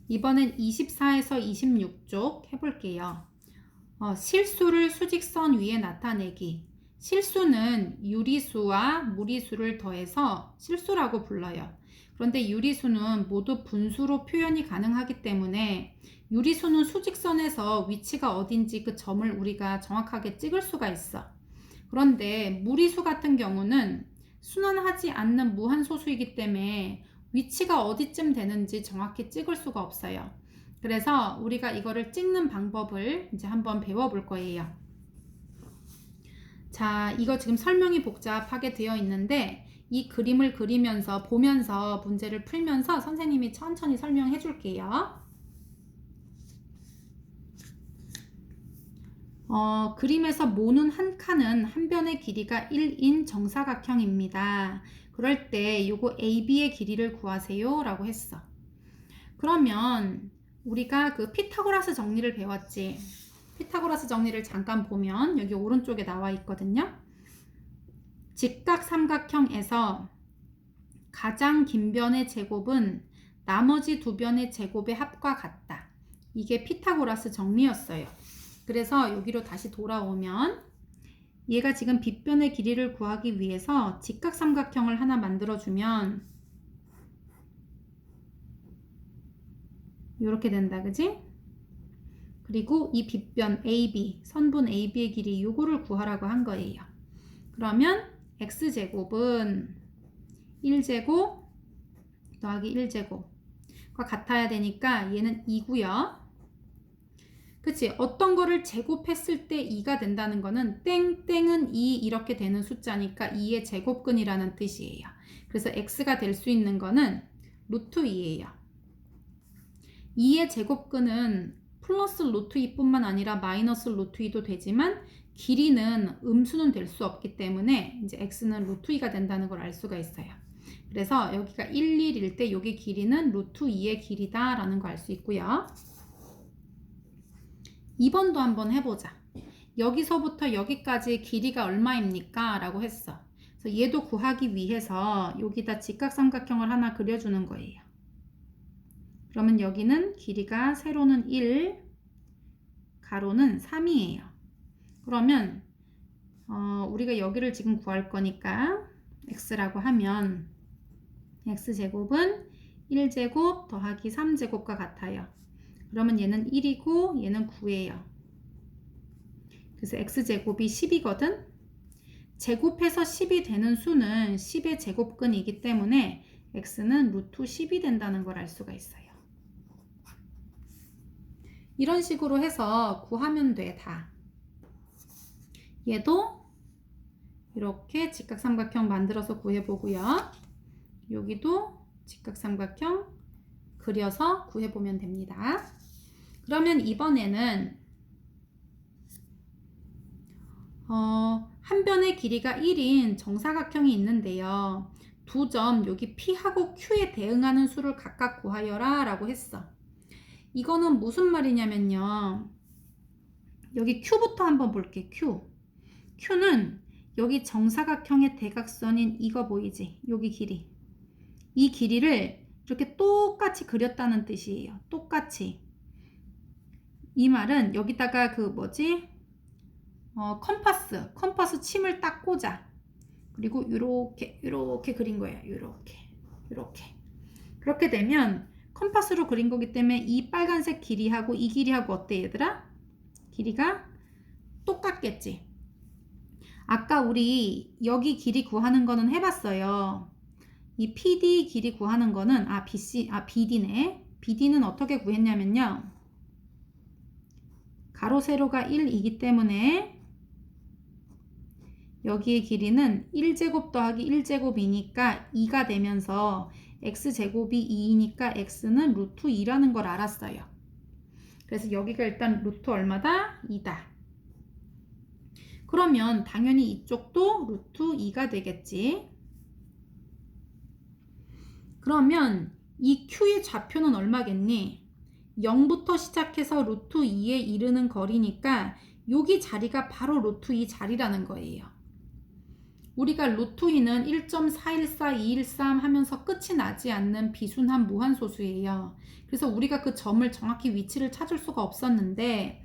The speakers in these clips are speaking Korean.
이번엔 24에서 26쪽 해볼게요. 실수를 수직선 위에 나타내기. 실수는 유리수와 무리수를 더해서 실수라고 불러요. 그런데 유리수는 모두 분수로 표현이 가능하기 때문에 유리수는 수직선에서 위치가 어딘지 그 점을 우리가 정확하게 찍을 수가 있어. 그런데 무리수 같은 경우는 순환하지 않는 무한소수이기 때문에 위치가 어디쯤 되는지 정확히 찍을 수가 없어요. 그래서 우리가 이거를 찍는 방법을 이제 한번 배워볼 거예요. 자, 이거 지금 설명이 복잡하게 되어 있는데 이 그림을 그리면서 보면서 문제를 풀면서 선생님이 천천히 설명해 줄게요. 그림에서 모는 한 칸은 한 변의 길이가 1인 정사각형입니다. 그럴 때 요거 AB의 길이를 구하세요 라고 했어. 그러면 우리가 그 피타고라스 정리를 배웠지. 피타고라스 정리를 잠깐 보면 여기 오른쪽에 나와 있거든요. 직각삼각형에서 가장 긴 변의 제곱은 나머지 두 변의 제곱의 합과 같다. 이게 피타고라스 정리였어요. 그래서 여기로 다시 돌아오면 얘가 지금 빗변의 길이를 구하기 위해서 직각삼각형을 하나 만들어주면 이렇게 된다, 그지? 그리고 이 빗변 AB, 선분 AB의 길이 요거를 구하라고 한 거예요. 그러면 x제곱은 1제곱 더하기 1제곱과 같아야 되니까 얘는 2고요. 그치? 어떤 거를 제곱했을 때 2가 된다는 거는 땡땡은 2 이렇게 되는 숫자니까 2의 제곱근이라는 뜻이에요. 그래서 x가 될 수 있는 거는 루트 2예요. 2의 제곱근은 플러스 루트 2뿐만 아니라 마이너스 루트 2도 되지만 길이는 음수는 될 수 없기 때문에 이제 x는 루트 2가 된다는 걸 알 수가 있어요. 그래서 여기가 1, 1일 때 여기 길이는 루트 2의 길이다 라는 거 알 수 있고요. 2번도 한번 해보자. 여기서부터 여기까지 길이가 얼마입니까? 라고 했어. 그래서 얘도 구하기 위해서 여기다 직각삼각형을 하나 그려주는 거예요. 그러면 여기는 길이가 세로는 1, 가로는 3이에요. 그러면 우리가 여기를 지금 구할 거니까 x라고 하면 x제곱은 1제곱 더하기 3제곱과 같아요. 그러면 얘는 1이고 얘는 9예요. 그래서 x제곱이 10이거든. 제곱해서 10이 되는 수는 10의 제곱근이기 때문에 x는 루트 10이 된다는 걸 알 수가 있어요. 이런 식으로 해서 구하면 돼, 다. 얘도 이렇게 직각삼각형 만들어서 구해보고요. 여기도 직각삼각형 그려서 구해보면 됩니다. 그러면 이번에는 한 변의 길이가 1인 정사각형이 있는데요. 두 점 여기 P하고 Q에 대응하는 수를 각각 구하여라 라고 했어. 이거는 무슨 말이냐면요. 여기 Q부터 한번 볼게. Q는 여기 정사각형의 대각선인 이거 보이지? 여기 길이. 이 길이를 이렇게 똑같이 그렸다는 뜻이에요. 똑같이. 이 말은 여기다가 그 뭐지? 컴파스 침을 딱 꽂아. 그리고 이렇게 그린 거예요. 이렇게. 그렇게 되면 컴파스로 그린 거기 때문에 이 빨간색 길이하고 이 길이하고 어때, 얘들아? 길이가 똑같겠지? 아까 우리 여기 길이 구하는 거는 해봤어요. 이 PD 길이 구하는 거는 BD네. BD는 어떻게 구했냐면요. 가로 세로가 1이기 때문에 여기의 길이는 1제곱 더하기 1제곱이니까 2가 되면서 x제곱이 2이니까 x는 루트 2라는 걸 알았어요. 그래서 여기가 일단 루트 얼마다? 2다. 그러면 당연히 이쪽도 루트 2가 되겠지. 그러면 이 Q의 좌표는 얼마겠니? 0부터 시작해서 루트 2에 이르는 거리니까 여기 자리가 바로 루트 2 자리라는 거예요. 우리가 루트 2는 1.414, 213 하면서 끝이 나지 않는 비순환 무한소수예요. 그래서 우리가 그 점을 정확히 위치를 찾을 수가 없었는데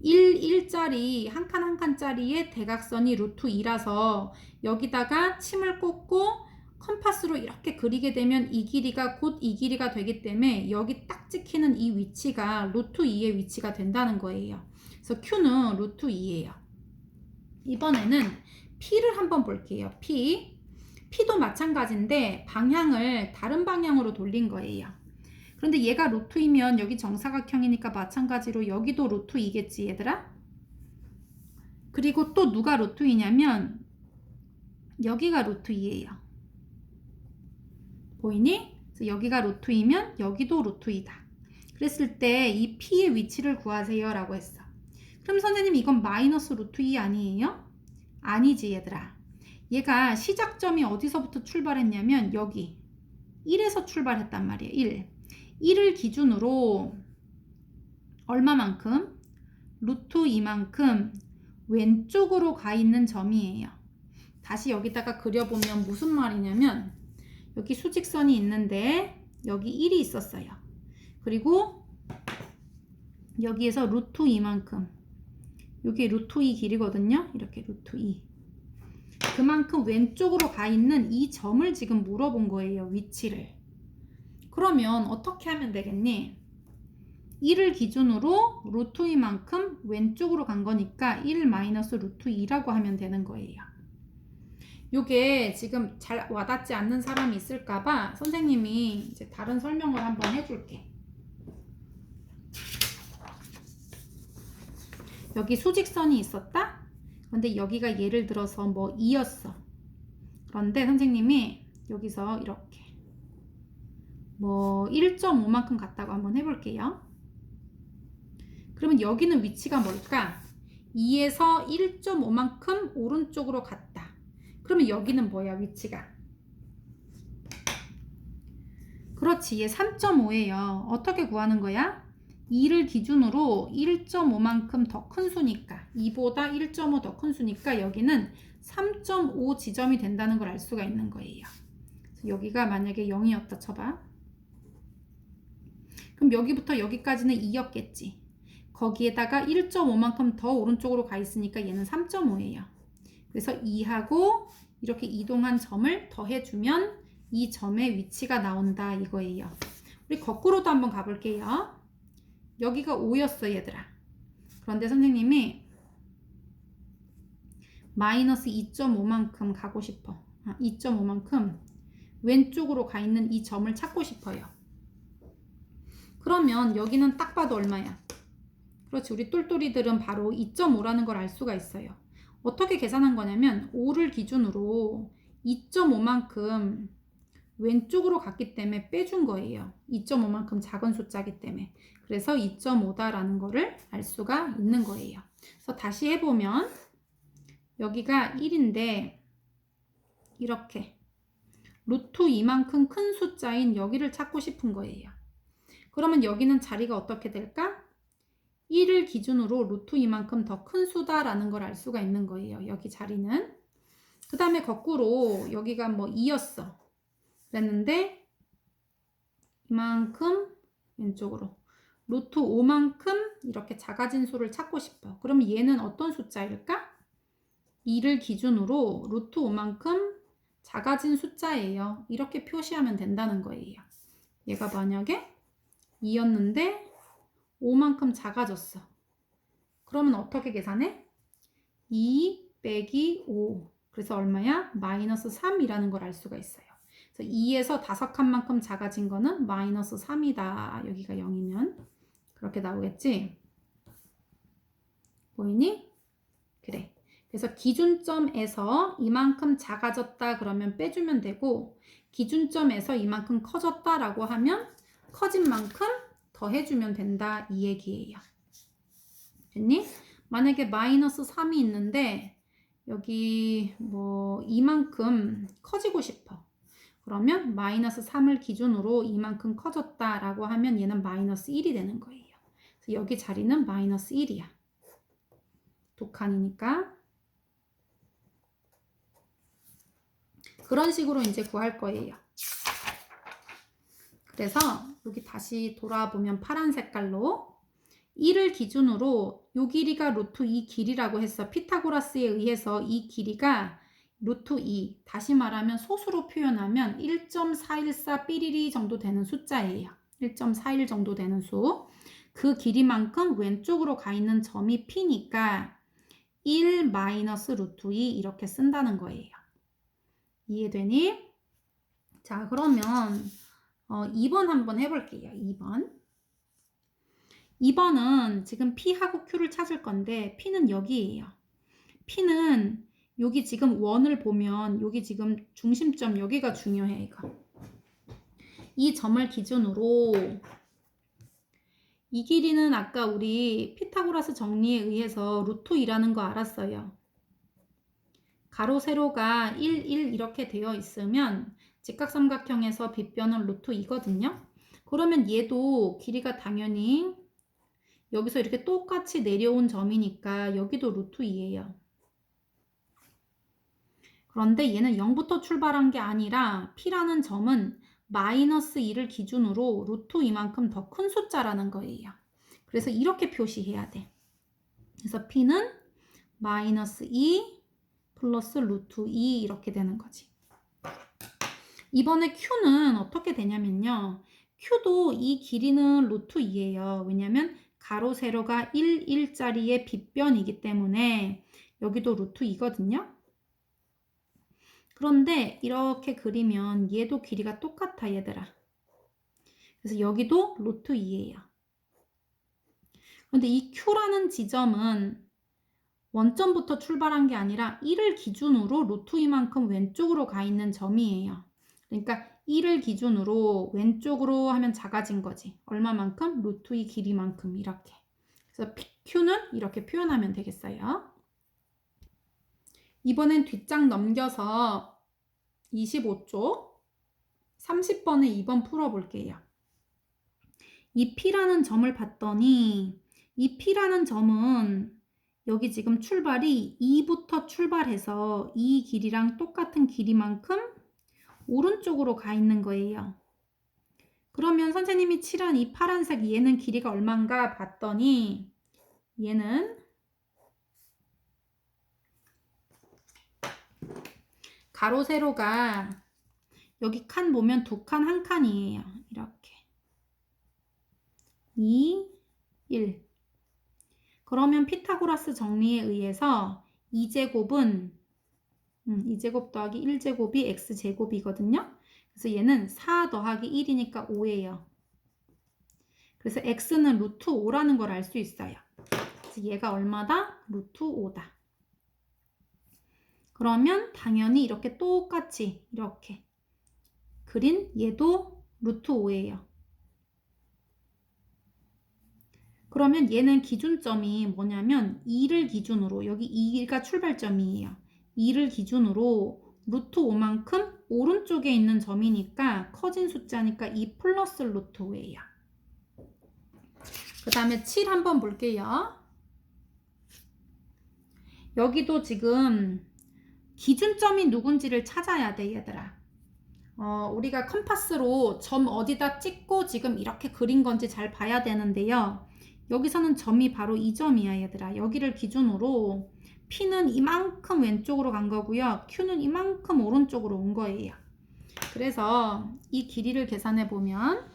1짜리 한 칸 한 칸짜리의 대각선이 루트 2라서 여기다가 침을 꽂고 컴파스로 이렇게 그리게 되면 이 길이가 곧 이 길이가 되기 때문에 여기 딱 찍히는 이 위치가 루트 2의 위치가 된다는 거예요. 그래서 Q는 루트 2예요. 이번에는 P를 한번 볼게요. P도 마찬가지인데 방향을 다른 방향으로 돌린 거예요. 그런데 얘가 루트 2면 여기 정사각형이니까 마찬가지로 여기도 루트 2겠지 얘들아? 그리고 또 누가 루트 2냐면 여기가 루트 2예요. 보이니? 그래서 여기가 루트 2면 여기도 루트 2다. 그랬을 때 이 P의 위치를 구하세요 라고 했어. 그럼 선생님 이건 마이너스 루트 2 아니에요? 아니지 얘들아. 얘가 시작점이 어디서부터 출발했냐면 여기 1에서 출발했단 말이에요. 1을 기준으로 얼마만큼? 루트 2만큼 왼쪽으로 가 있는 점이에요. 다시 여기다가 그려보면 무슨 말이냐면 여기 수직선이 있는데 여기 1이 있었어요. 그리고 여기에서 루트 2만큼 여기 루트 2 길이거든요. 이렇게 루트 2 그만큼 왼쪽으로 가 있는 이 점을 지금 물어본 거예요. 위치를. 그러면 어떻게 하면 되겠니? 1을 기준으로 루트 2만큼 왼쪽으로 간 거니까 1 마이너스 루트 2라고 하면 되는 거예요. 요게 지금 잘 와닿지 않는 사람이 있을까봐 선생님이 이제 다른 설명을 한번 해줄게. 여기 수직선이 있었다? 그런데 여기가 예를 들어서 뭐 2였어. 그런데 선생님이 여기서 이렇게 뭐 1.5만큼 갔다고 한번 해볼게요. 그러면 여기는 위치가 뭘까? 2에서 1.5만큼 오른쪽으로 갔다. 그러면 여기는 뭐야 위치가? 그렇지, 얘 3.5예요. 어떻게 구하는 거야? 2를 기준으로 1.5만큼 더 큰 수니까 2보다 1.5 더 큰 수니까 여기는 3.5 지점이 된다는 걸 알 수가 있는 거예요. 그래서 여기가 만약에 0이었다 쳐봐. 그럼 여기부터 여기까지는 2였겠지. 거기에다가 1.5만큼 더 오른쪽으로 가 있으니까 얘는 3.5예요. 그래서 2하고 이렇게 이동한 점을 더해주면 이 점의 위치가 나온다 이거예요. 우리 거꾸로도 한번 가볼게요. 여기가 5였어 얘들아. 그런데 선생님이 마이너스 2.5만큼 가고 싶어. 2.5만큼 왼쪽으로 가 있는 이 점을 찾고 싶어요. 그러면 여기는 딱 봐도 얼마야? 그렇지, 우리 똘똘이들은 바로 2.5라는 걸 알 수가 있어요. 어떻게 계산한 거냐면 5를 기준으로 2.5만큼 왼쪽으로 갔기 때문에 빼준 거예요. 2.5만큼 작은 숫자기 때문에. 그래서 2.5다라는 거를 알 수가 있는 거예요. 그래서 다시 해보면 여기가 1인데 이렇게 루트 2만큼 큰 숫자인 여기를 찾고 싶은 거예요. 그러면 여기는 자리가 어떻게 될까? 1을 기준으로 루트 2만큼 더 큰 수다라는 걸 알 수가 있는 거예요. 여기 자리는. 그 다음에 거꾸로 여기가 뭐 2였어. 그랬는데 이만큼 왼쪽으로 루트 5만큼 이렇게 작아진 수를 찾고 싶어. 그럼 얘는 어떤 숫자일까? 2를 기준으로 루트 5만큼 작아진 숫자예요. 이렇게 표시하면 된다는 거예요. 얘가 만약에 2였는데 5만큼 작아졌어. 그러면 어떻게 계산해? 2 빼기 5. 그래서 얼마야? 마이너스 3이라는 걸 알 수가 있어요. 그래서 2에서 5칸만큼 작아진 거는 마이너스 3이다. 여기가 0이면. 그렇게 나오겠지? 보이니? 그래. 그래서 기준점에서 이만큼 작아졌다 그러면 빼주면 되고 기준점에서 이만큼 커졌다라고 하면 커진 만큼 더해주면 된다 이 얘기예요. 됐니? 만약에 마이너스 3이 있는데 여기 뭐 이만큼 커지고 싶어. 그러면 마이너스 3을 기준으로 이만큼 커졌다라고 하면 얘는 마이너스 1이 되는 거예요. 그래서 여기 자리는 마이너스 1이야. 두 칸이니까. 그런 식으로 이제 구할 거예요. 그래서 여기 다시 돌아보면 파란 색깔로 1을 기준으로 요 길이가 루트 2 길이라고 했어. 피타고라스에 의해서 이 길이가 루트 2, 다시 말하면 소수로 표현하면 1.414 삐리리 정도 되는 숫자예요. 1.41 정도 되는 수. 그 길이만큼 왼쪽으로 가 있는 점이 P니까 1 마이너스 루트 2 이렇게 쓴다는 거예요. 이해되니? 자, 그러면 2번 한번 해볼게요. 2번은 지금 P하고 Q를 찾을 건데 P는 여기예요. P는 여기 지금 원을 보면 여기 지금 중심점 여기가 중요해. 이거. 이 점을 기준으로 이 길이는 아까 우리 피타고라스 정리에 의해서 루트 2라는 거 알았어요. 가로 세로가 1, 1 이렇게 되어 있으면 직각삼각형에서 빗변은 루트 2거든요. 그러면 얘도 길이가 당연히 여기서 이렇게 똑같이 내려온 점이니까 여기도 루트 2예요. 그런데 얘는 0부터 출발한 게 아니라 P라는 점은 마이너스 2를 기준으로 루트 2만큼 더 큰 숫자라는 거예요. 그래서 이렇게 표시해야 돼. 그래서 P는 마이너스 2 플러스 루트 2 이렇게 되는 거지. 이번에 Q는 어떻게 되냐면요. Q도 이 길이는 루트 2예요. 왜냐면 가로 세로가 1, 1짜리의 빗변이기 때문에 여기도 루트 2거든요. 그런데 이렇게 그리면 얘도 길이가 똑같아, 얘들아. 그래서 여기도 루트 2예요. 그런데 이 Q라는 지점은 원점부터 출발한 게 아니라 1을 기준으로 루트 2만큼 왼쪽으로 가 있는 점이에요. 그러니까 1을 기준으로 왼쪽으로 하면 작아진 거지. 얼마만큼? 루트 2 길이만큼 이렇게. 그래서 Q는 이렇게 표현하면 되겠어요. 이번엔 뒷장 넘겨서 25쪽 30번에 2번 풀어볼게요. 이 P라는 점을 봤더니 이 P라는 점은 여기 지금 출발이 2부터 출발해서 이 길이랑 똑같은 길이만큼 오른쪽으로 가 있는 거예요. 그러면 선생님이 칠한 이 파란색 얘는 길이가 얼마인가 봤더니 얘는 가로 세로가 여기 칸 보면 두 칸 한 칸이에요. 이렇게 2, 1. 그러면 피타고라스 정리에 의해서 2제곱은 2제곱 더하기 1제곱이 x제곱이거든요. 그래서 얘는 4 더하기 1이니까 5예요. 그래서 x는 루트 5라는 걸 알 수 있어요. 그래서 얘가 얼마다? 루트 5다. 그러면 당연히 이렇게 똑같이 이렇게 그린 얘도 루트 5예요. 그러면 얘는 기준점이 뭐냐면 2를 기준으로 여기 2가 출발점이에요. 2를 기준으로 루트 5만큼 오른쪽에 있는 점이니까 커진 숫자니까 2 플러스 루트 5예요. 그 다음에 7 한번 볼게요. 여기도 지금 기준점이 누군지를 찾아야 돼, 얘들아. 우리가 컴파스로 점 어디다 찍고 지금 이렇게 그린 건지 잘 봐야 되는데요. 여기서는 점이 바로 이 점이야, 얘들아. 여기를 기준으로 P는 이만큼 왼쪽으로 간 거고요. Q는 이만큼 오른쪽으로 온 거예요. 그래서 이 길이를 계산해 보면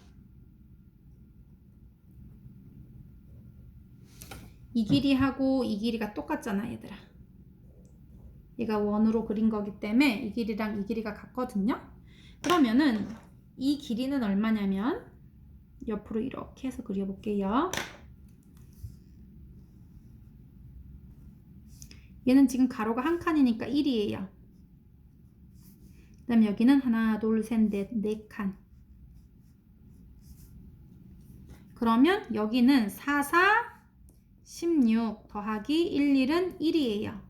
이 길이하고 이 길이가 똑같잖아, 얘들아. 얘가 원으로 그린 거기 때문에 이 길이랑 이 길이가 같거든요. 그러면은 이 길이는 얼마냐면 옆으로 이렇게 해서 그려볼게요. 얘는 지금 가로가 한 칸이니까 1이에요. 그 다음에 여기는 하나, 둘, 셋, 넷, 4칸. 그러면 여기는 4, 4, 16 더하기 1, 1은 1이에요.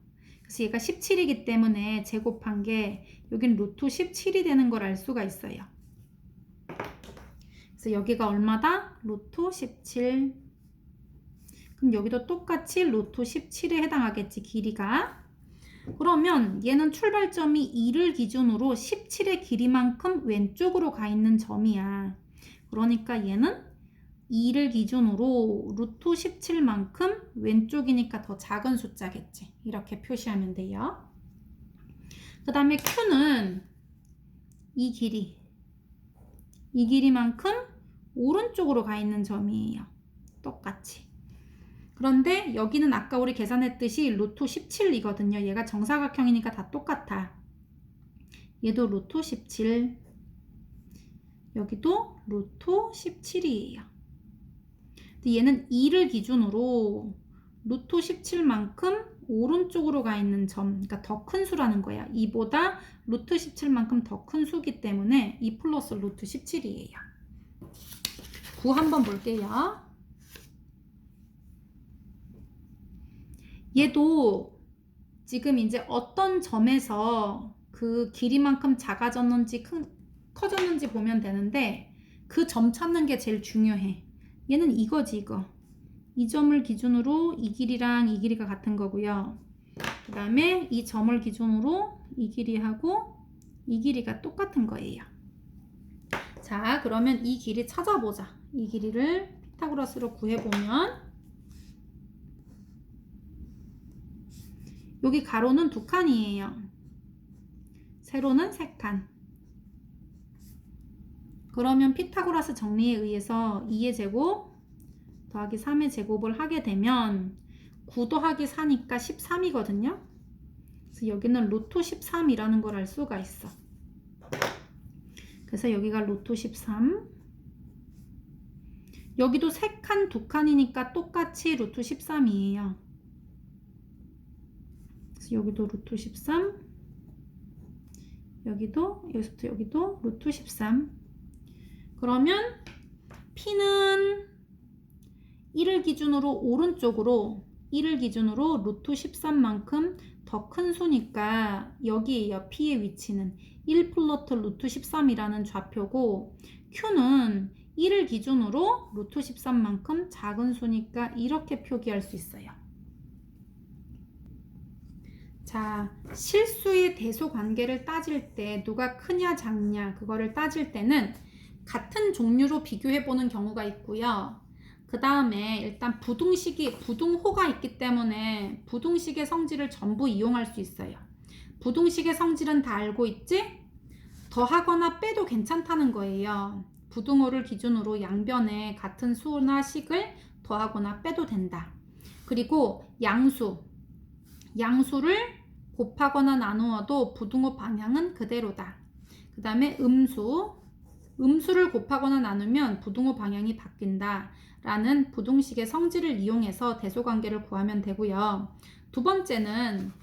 그래서 얘가 17이기 때문에 제곱한 게 여긴 루트 17이 되는 걸 알 수가 있어요. 그래서 여기가 얼마다? 루트 17. 그럼 여기도 똑같이 루트 17에 해당하겠지, 길이가. 그러면 얘는 출발점이 2를 기준으로 17의 길이만큼 왼쪽으로 가 있는 점이야. 그러니까 얘는 2를 기준으로 루트 17만큼 왼쪽이니까 더 작은 숫자겠지. 이렇게 표시하면 돼요. 그 다음에 Q는 이 길이만큼 오른쪽으로 가 있는 점이에요. 똑같이. 그런데 여기는 아까 우리 계산했듯이 루트 17이거든요. 얘가 정사각형이니까 다 똑같아. 얘도 루트 17. 여기도 루트 17이에요. 얘는 2를 기준으로 루트 17만큼 오른쪽으로 가 있는 점, 그러니까 더 큰 수라는 거야. 2보다 루트 17만큼 더 큰 수기 때문에 2 플러스 루트 17이에요. 9 한번 볼게요. 얘도 지금 이제 어떤 점에서 그 길이만큼 작아졌는지 커졌는지 보면 되는데 그 점 찾는 게 제일 중요해. 얘는 이거지, 이거. 이 점을 기준으로 이 길이랑 이 길이가 같은 거고요. 그 다음에 이 점을 기준으로 이 길이하고 이 길이가 똑같은 거예요. 자, 그러면 이 길이 찾아보자. 이 길이를 피타고라스로 구해보면 여기 가로는 2칸이에요. 세로는 3칸. 그러면 피타고라스 정리에 의해서 2의 제곱 더하기 3의 제곱을 하게 되면 9 더하기 4니까 13이거든요. 그래서 여기는 루트 13이라는 걸 알 수가 있어. 그래서 여기가 루트 13. 여기도 3칸, 2칸이니까 똑같이 루트 13이에요. 그래서 여기도 루트 13. 여기서부터 여기도 루트 13. 그러면 P는 1을 기준으로 오른쪽으로 1을 기준으로 루트 13만큼 더 큰 수니까 여기에요. P의 위치는 1 플러스 루트 13이라는 좌표고 Q는 1을 기준으로 루트 13만큼 작은 수니까 이렇게 표기할 수 있어요. 자, 실수의 대소 관계를 따질 때 누가 크냐 작냐 그거를 따질 때는 같은 종류로 비교해보는 경우가 있고요. 그 다음에 일단 부등호가 있기 때문에 부등식의 성질을 전부 이용할 수 있어요. 부등식의 성질은 다 알고 있지? 더하거나 빼도 괜찮다는 거예요. 부등호를 기준으로 양변에 같은 수나 식을 더하거나 빼도 된다. 그리고 양수를 곱하거나 나누어도 부등호 방향은 그대로다. 그 다음에 음수를 곱하거나 나누면 부등호 방향이 바뀐다 라는 부등식의 성질을 이용해서 대소관계를 구하면 되고요. 두 번째는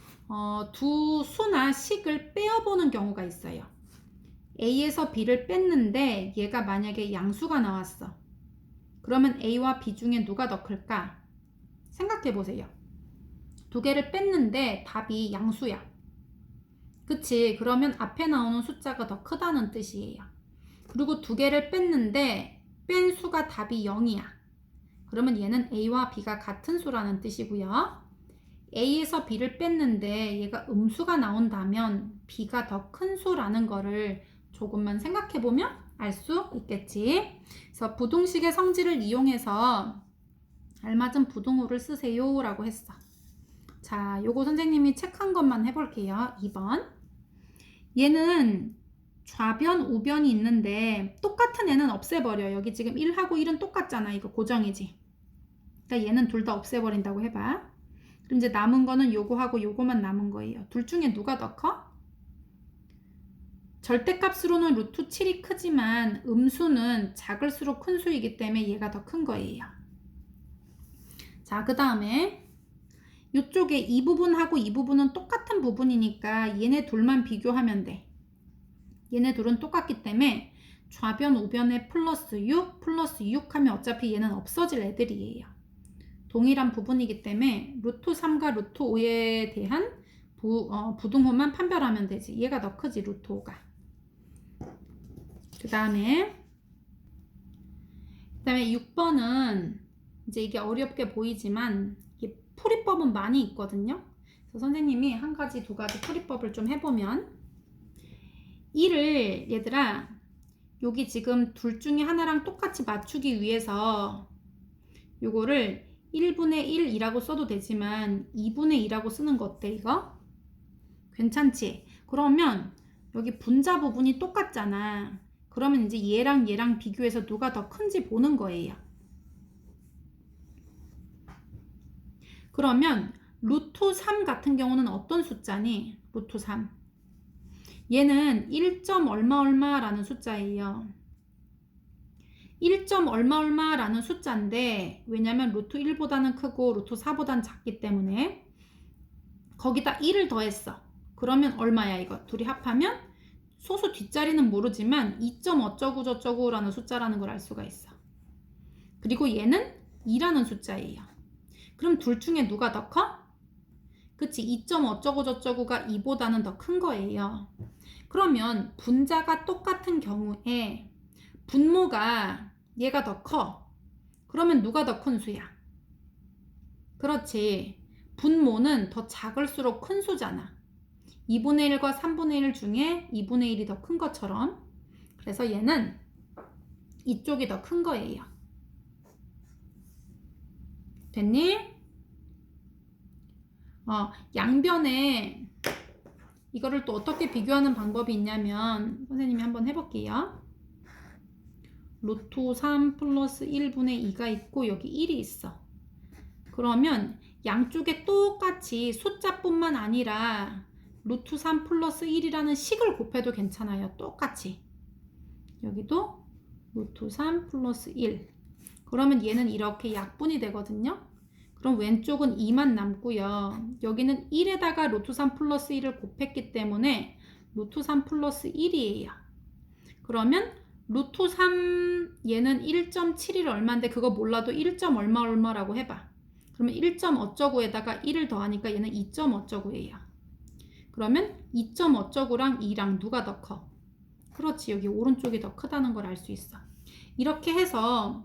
두 수나 식을 빼어보는 경우가 있어요. A에서 B를 뺐는데 얘가 만약에 양수가 나왔어. 그러면 A와 B 중에 누가 더 클까? 생각해 보세요. 두 개를 뺐는데 답이 양수야. 그치? 그러면 앞에 나오는 숫자가 더 크다는 뜻이에요. 그리고 두 개를 뺐는데 뺀 수가 답이 0이야. 그러면 얘는 A와 B가 같은 수라는 뜻이고요. A에서 B를 뺐는데 얘가 음수가 나온다면 B가 더 큰 수라는 거를 조금만 생각해보면 알 수 있겠지. 그래서 부등식의 성질을 이용해서 알맞은 부등호를 쓰세요 라고 했어. 자, 요거 선생님이 책한 것만 해볼게요. 2번. 얘는 좌변, 우변이 있는데 똑같은 애는 없애버려. 여기 지금 1하고 1은 똑같잖아. 이거 고정이지. 그러니까 얘는 둘 다 없애버린다고 해봐. 그럼 이제 남은 거는 요거하고 요거만 남은 거예요. 둘 중에 누가 더 커? 절대값으로는 루트 7이 크지만 음수는 작을수록 큰 수이기 때문에 얘가 더 큰 거예요. 자, 그 다음에 이쪽에 이 부분하고 이 부분은 똑같은 부분이니까 얘네 둘만 비교하면 돼. 얘네 둘은 똑같기 때문에 좌변, 우변에 플러스 6 하면 어차피 얘는 없어질 애들이에요. 동일한 부분이기 때문에 루트 3과 루트 5에 대한 부등호만 판별하면 되지. 얘가 더 크지, 루트 5가. 그 다음에 6번은 이제 이게 어렵게 보이지만 이게 풀이법은 많이 있거든요. 그래서 선생님이 한 가지, 두 가지 풀이법을 좀 해보면 1을 얘들아 여기 지금 둘 중에 하나랑 똑같이 맞추기 위해서 요거를 1분의 1이라고 써도 되지만 2분의 2라고 쓰는 거 어때 이거? 괜찮지? 그러면 여기 분자 부분이 똑같잖아. 그러면 이제 얘랑 얘랑 비교해서 누가 더 큰지 보는 거예요. 그러면 루트 3 같은 경우는 어떤 숫자니? 루트 3. 얘는 1점 얼마 얼마라는 숫자예요. 1점 얼마 얼마라는 숫자인데 왜냐면 루트 1보다는 크고 루트 4보다는 작기 때문에 거기다 1을 더했어. 그러면 얼마야 이거? 둘이 합하면 소수 뒷자리는 모르지만 2점 어쩌고 저쩌고 라는 숫자라는 걸 알 수가 있어. 그리고 얘는 2라는 숫자예요. 그럼 둘 중에 누가 더 커? 그치, 2점 어쩌고 저쩌고가 2보다는 더 큰 거예요. 그러면 분자가 똑같은 경우에 분모가 얘가 더 커. 그러면 누가 더 큰 수야? 그렇지. 분모는 더 작을수록 큰 수잖아. 2분의 1과 3분의 1 중에 2분의 1이 더 큰 것처럼. 그래서 얘는 이쪽이 더 큰 거예요. 됐니? 양변에 이거를 또 어떻게 비교하는 방법이 있냐면 선생님이 한번 해볼게요. 루트 3 플러스 1분의 2가 있고 여기 1이 있어. 그러면 양쪽에 똑같이 숫자뿐만 아니라 루트 3 플러스 1이라는 식을 곱해도 괜찮아요. 똑같이. 여기도 루트 3 플러스 1. 그러면 얘는 이렇게 약분이 되거든요. 그럼 왼쪽은 2만 남고요. 여기는 1에다가 루트 3 플러스 1을 곱했기 때문에 루트 3 플러스 1이에요. 그러면 루트 3 얘는 1.71 얼마인데 그거 몰라도 1점 얼마 얼마라고 해봐. 그러면 1점 어쩌고에다가 1을 더하니까 얘는 2점 어쩌고예요. 그러면 2점 어쩌고랑 2랑 누가 더 커? 그렇지, 여기 오른쪽이 더 크다는 걸 알 수 있어. 이렇게 해서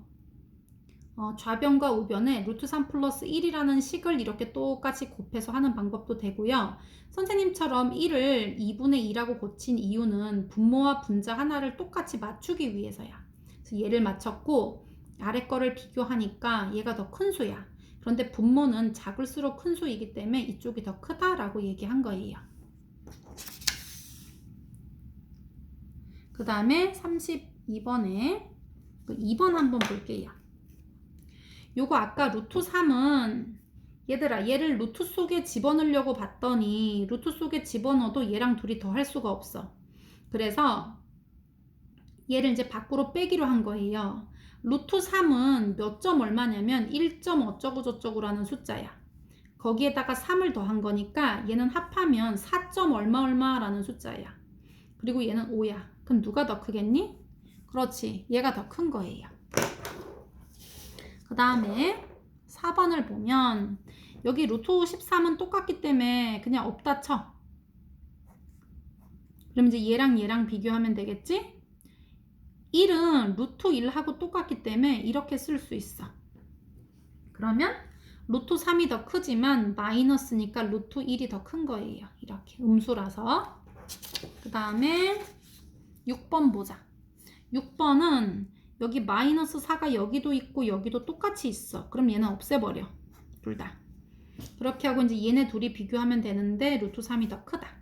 좌변과 우변에 루트 3 플러스 1이라는 식을 이렇게 똑같이 곱해서 하는 방법도 되고요. 선생님처럼 1을 2분의 2라고 고친 이유는 분모와 분자 하나를 똑같이 맞추기 위해서야. 그래서 얘를 맞췄고 아래 거를 비교하니까 얘가 더 큰 수야. 그런데 분모는 작을수록 큰 수이기 때문에 이쪽이 더 크다라고 얘기한 거예요. 그 다음에 32번에 2번 한번 볼게요. 요거 아까 루트 3은 얘들아 얘를 루트 속에 집어넣으려고 봤더니 루트 속에 집어넣어도 얘랑 둘이 더 할 수가 없어. 그래서 얘를 이제 밖으로 빼기로 한 거예요. 루트 3은 몇 점 얼마냐면 1점 어쩌고 저쩌고라는 숫자야. 거기에다가 3을 더한 거니까 얘는 합하면 4점 얼마 얼마라는 숫자야. 그리고 얘는 5야. 그럼 누가 더 크겠니? 그렇지, 얘가 더 큰 거예요. 그 다음에 4번을 보면 여기 루트 13은 똑같기 때문에 그냥 없다 쳐. 그럼 이제 얘랑 비교하면 되겠지? 1은 루트 1하고 똑같기 때문에 이렇게 쓸 수 있어. 그러면 루트 3이 더 크지만 마이너스니까 루트 1이 더 큰 거예요. 이렇게 음수라서. 그 다음에 6번 보자. 6번은 여기 마이너스 4가 여기도 있고 여기도 똑같이 있어. 그럼 얘는 없애버려. 둘 다. 그렇게 하고 이제 얘네 둘이 비교하면 되는데 루트 3이 더 크다.